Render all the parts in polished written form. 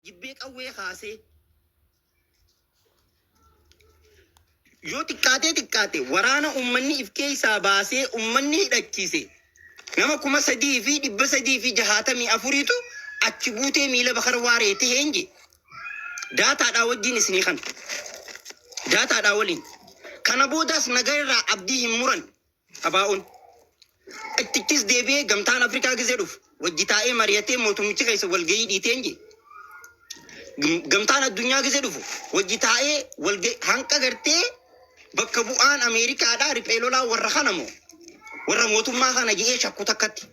jibbee qawwee kaasee yoo xiqqaate waraana ummanni ifkee isaa baasee ummanni hidhachiise nama 3,364tu achi buutee miila bakar waareete heenje daataadhaa wajjin isinii kan daataadhaa waliin kana boodaas nagarraa abdii hin muran abaa'uun ittichis deebi'ee gamtaan Afrikaa gisee dhufu wajji taa'ee mari'atee mootummichi keessa walgahii dhiiteenje gamtaan addunyaa gisee dhufu wajji taa'ee walgahii hanqa gartee bakka bu'aan Ameerikaadhaa riphee lolaa warra kanamoo warra mootummaa kana ji'ee shakku takkatti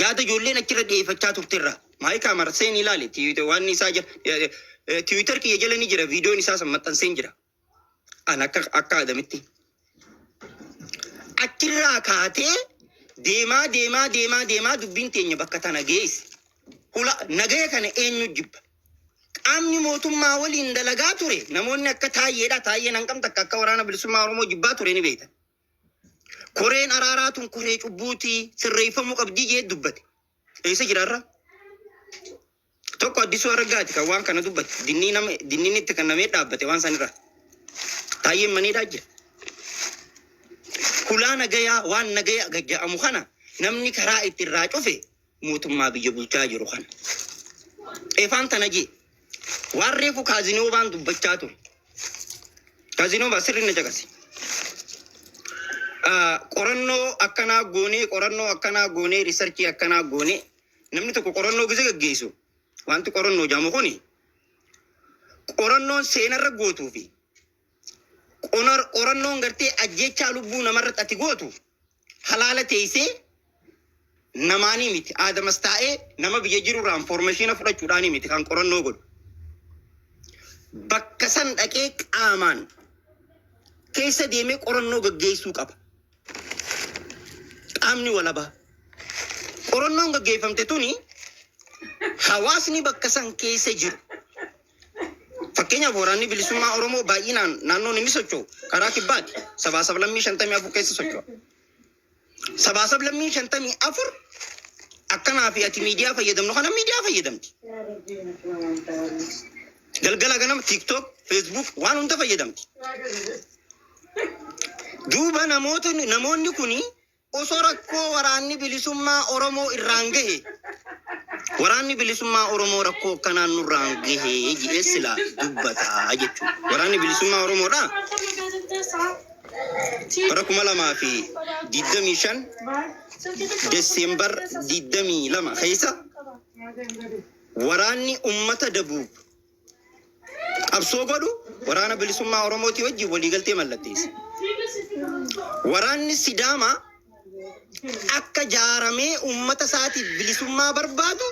yaada ijoolleen achirra dhiyeeffachaa turteerra maayikaa marseen ilaale waan isaa Twitter kiyya jala ni jira viidiyoon isaa san maxxanseen jira an akka adamitti achirraa kaatee deemaa dubbiin teenya bakka tana geesse hula nagaya kana eenyu jibba qaamni mootummaa waliin dalagaa ture namoonni akka taayyeen hanqamta akka waraana bilisummaa Oromoo jibbaa ture ni beektan koreen araaraatun koree cubbuutii sirreeffamuu qabdii jee dubbate eessa jiraarra tokko Addisuu Aragaati kan waan kana dubbate dinniin itti kan namee dhaabbate waan sanirra taayyeen maneedhaa jira hulaa nagayaa waan nagaya gajja'amu kana namni karaa itti irraa cufe mootummaa biyya bulchaa jiru kana efaan tana jee waan reefu kaazinoo baan dubbachaa ture kaazinoo baa sirri na jagase qorannoo akkanaa goonee riisarchii akkanaa goonee namni tokko qorannoo gise gaggeessu wanti qorannoo jaamu kuni qorannoon seenarra gootuu fi qorannoon gartee ajjechaa lubbuu namarratti ati gootu halaala teessee namaanii miti aadamas taa'ee nama biyya jirurraa informaationa fudhachuudhaanii miti kan qorannoo godhu bakka san dhaqee qaamaan keessa deemee qorannoo gaggeessuu qaba qaamni walabaa qorannoon gaggeeffamte tuni hawaasni bakka san keessa jiru fakkeenyaaf waraanni bilisummaa Oromoo baay'inaan naannoon inni socho'u karaa kibbaati sabaa-sablammii 54 keessa socho'a sabaa-sablammii 54 akkanaa fi ati miidiyaa fayyadamnu kana miidiyaa fayyadamti galgala ganama TikTok Facebook waan hunda fayyadamti duuba namoonni kuni osoo rakkoo waraanni bilisummaa Oromoo irraan gahe waraanni bilisummaa Oromoo rakkoo kanaan nurraan gahe jedhee silaa dubbataa jechuudha waraanni bilisummaa Oromoodha bara 2025 Desembar 22 keessa waraanni ummata Dabuub qabsoo godhu waraana bilisummaa Oromooti wajjin waliigaltee mallatteesse waraanni Sidaamaa akka jaaramee ummata isaatiif bilisummaa barbaadu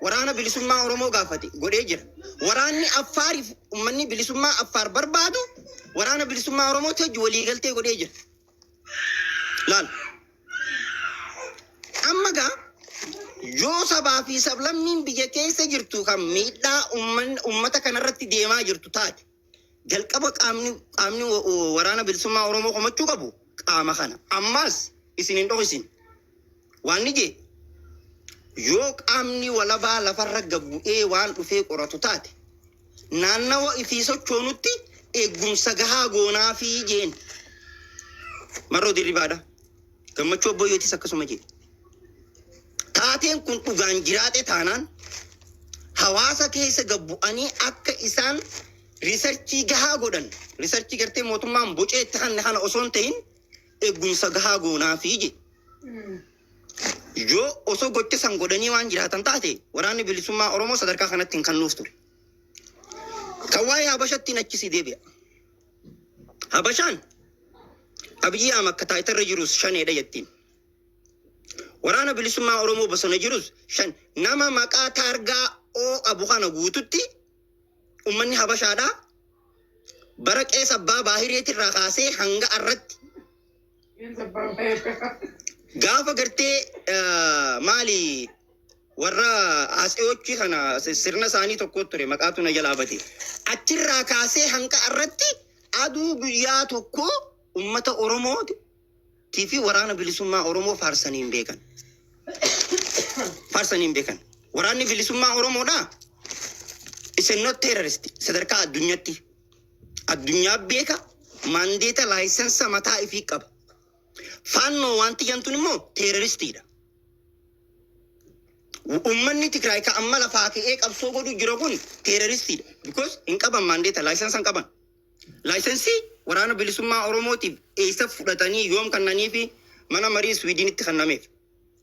waraana bilisummaa Oromoo gaafate godhee jira waraanni Affaariif ummanni bilisummaa Affaar barbaadu waraana bilisummaa Oromooti wajjin waliigaltee godhee jira laal amma gaa yoo sabaa fi sablammiin biyya keessa jirtu kan miidhaa ummata kanarratti deemaa jirtu taate jalqaba qaamni waraana bilisummaa Oromoo komachuu qabu qaama kana ammas isinin dhohisin waan nije yoo qaamni walabaa lafarra gabbu'ee waan dhufee qoratu taate naannawa ifii sochoonutti eegumsa gahaa goonaa fi jeen marroo dirribaadha gammachuu obboyyootis akkasuma jee taateen kun dhugaan jiraate taanaan hawaasa keessa gabbu'anii akka isaan riisarchii gahaa godhan riisarchii gartee mootummaan bocee itti kana osoo hin ta'in eegumsa gahaa goonaa fi jee yoo osoo gocha san godhanii waan jiraatan taate waraanni bilisummaa Oromoo sadarkaa kanatti hin kannuuf ture kan waa'ee Habashatti achisi deebi'a Habashaan Abiyyi Ahmad akka taayitarra jirus shaneedha jettiin waraana bilisummaa Oromoo bosona jirus shan nama maqaa taargaa qabu kana guututti ummanni Habashaadhaa bara qeessa abbaa baahireetirraa kaasee hanga arratti gaafa gartee maali warra asxeewochi kana sirna isaanii tokko ture maqaatu na jalaa bate achirraa kaasee hanga arratti aduu guyyaa tokko ummata Oromoo tiifi waraana bilisummaa Oromoo faarsaniin beekan waraanni bilisummaa Oromoodha Isin not terrorist. Sadarkaa addunyatti. Addunyaa beeka mandeeta laayisensa mataa ifii qaba. Faannoo wanti jantuun immoo terroristiidha. Ummanni Tigraay ka amma lafaa ka'ee qabsoo godhu jira kun terroristiidha. Because hin qaban mandeeta laayisensa hin qaban. Laayisensii waraana bilisummaa Oromootiif eessa fudhatanii yoom kannanii fi mana marii Swiidinitti kennameef.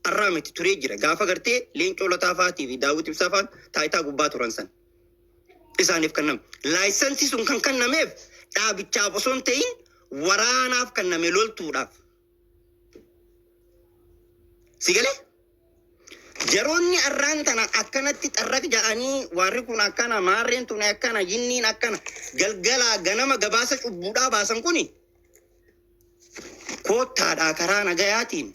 Arraa miti turee jira. Gaafa gartee Leencoo Lataafaatii fi Daawit Ibsaa fa'aan taayitaa gubbaa turan san. Isaaniif kenname. Laayisensii sun kan kennameef dhaabichaaf osoo hin ta'in waraanaaf kenname loltuudhaaf. Sigalee? Yeroonni arraan tana akkanatti xarrak ja'anii warri kun akkana maarreen tun akkana jinniin akkana galgalaa ganama gabaasa cubbuudhaa baasan kuni koottaadhaa karaa nagayaatiin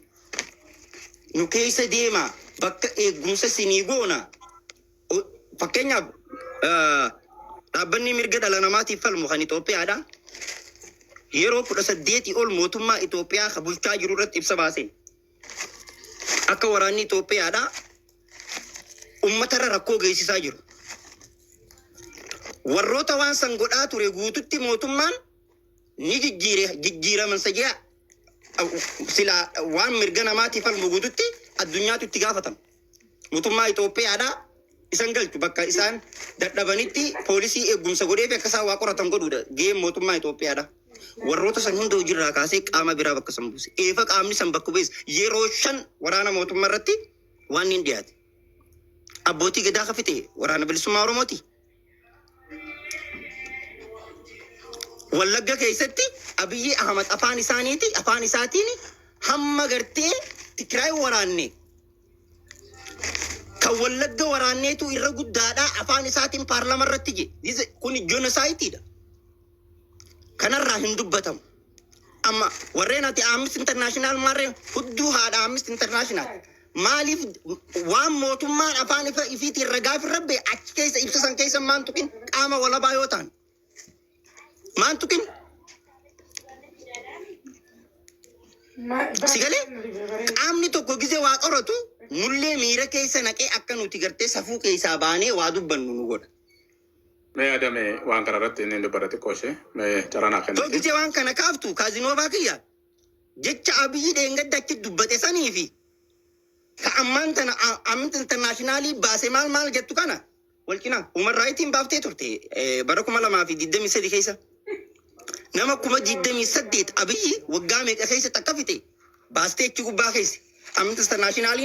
nu keessa deemaa bakka eegumsa sinii goona. Fakkeenyaaf dhaabbanni mirga dhala namaatiif falmu kan Itoophiyaadha. Yeroo 18 ol mootummaa Itoophiyaa ka bulchaa jiru irratti ibsa baase. Akka waraanni Itoophiyaadha uummatarra rakkoo geessisaa jiru. Warroota waan san godhaa ture guututti mootummaan ni jijjiiraman sajaa sila waan mirga namaatiif falmu guututti addunyaatu itti gaafatama. Mootummaa Itoophiyaadha isan galchu bakka isaan dadhabanitti poolisii eegumsa godhee fi akka isaan waa qoratan godhuudha. Gaheen mootummaa Itoophiyaadha. Warroota san hunda hojirraa kaasee qaama biraa bakka san buuse. Eefa qaamni san bakka bu'es yeroo 5 waraana mootummaa irratti waan hin dhiyaate. Abbootii gadaa kafite waraana bilisummaa Oromooti. Wallagga keessatti Abiyyi Ahmad afaan isaatiin hamma gartee Tigraay waraanne. Kan Wallagga waraanneetu irra guddaadhaa afaan isaatiin paarlama irratti je. Kun jenosaayitiidha. Kanarraa hin dubbatamu. Amma warreen ati Amnesty International maarreen hudduu haadha Amnesty International. Maaliif waan mootummaan afaan ifiitiin ragaa fi rabbe achi keessa ibsa san keessa maan tuqin qaama walabaa yoo ta'an. Maan tuqin? Sigalee qaamni tokko gizee waa qoratu nullee miira keessa naqee akka nuti gartee safuu keessaa baanee waa dubbannu nu godha. Mee adame waan kana irratti inni dubbate qooshe mee carana kan to gizee waan kana kaaftu kaazinoo baakiyya jecha Abiyyi dheengadda achi dubbate sanii fi ka ammaan tana Amnesty International baase maal jettu kana wal cinaa human rights baaftee turte bara 2023 keessa nama 2028 Abiyyi waggaa meeqa keessa takkafite baastee achi gubbaa keessa Amnesty International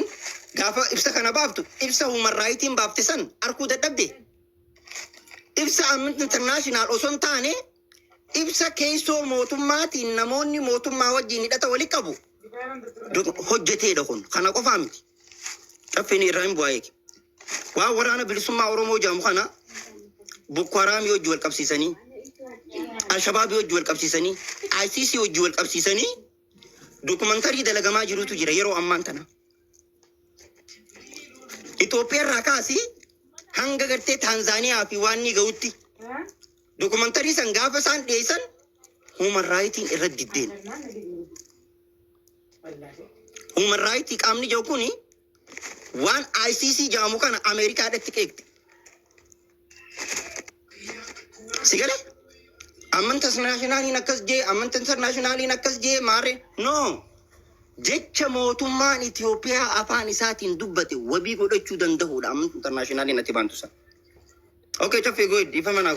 gaafa ibsa kana baaftu ibsa human rights baafte san arkuu dadhabde. Ibsa Amnesty International osoo hin taane ibsa keessoo mootummaatiin namoonni mootummaa wajjin hidhata wali qabu hojjeteedha kun kana qofaa miti. Caffeen irraa hin bu'aa eegi. Waan waraana bilisummaa Oromoo jedhamu kana Boko Haram wajjin wal qabsiisanii Al-Shabaab wajjin wal qabsiisanii ISIS wajjin wal qabsiisanii dokumantarii dalagamaa jirutu jira yeroo ammaan tana. Itoophiyaa irraa kaasii hanga gartee Tanzaaniyaa fi waan ni ga'utti dokumantarii san gaafa isaan dhiyeessan human rights irra diddeen. Human rights qaamni jiru kuni waan ICC jedhamu kana Ameerikaadhaatti qeeqte. Sigalee Amnesty International akkas jee maarree no. Jecha mootummaan Itoophiyaa afaan isaatiin dubbate wabii godhachuu danda'uudha Amnesty International natti baantusa. Okay, chaffee go ifama na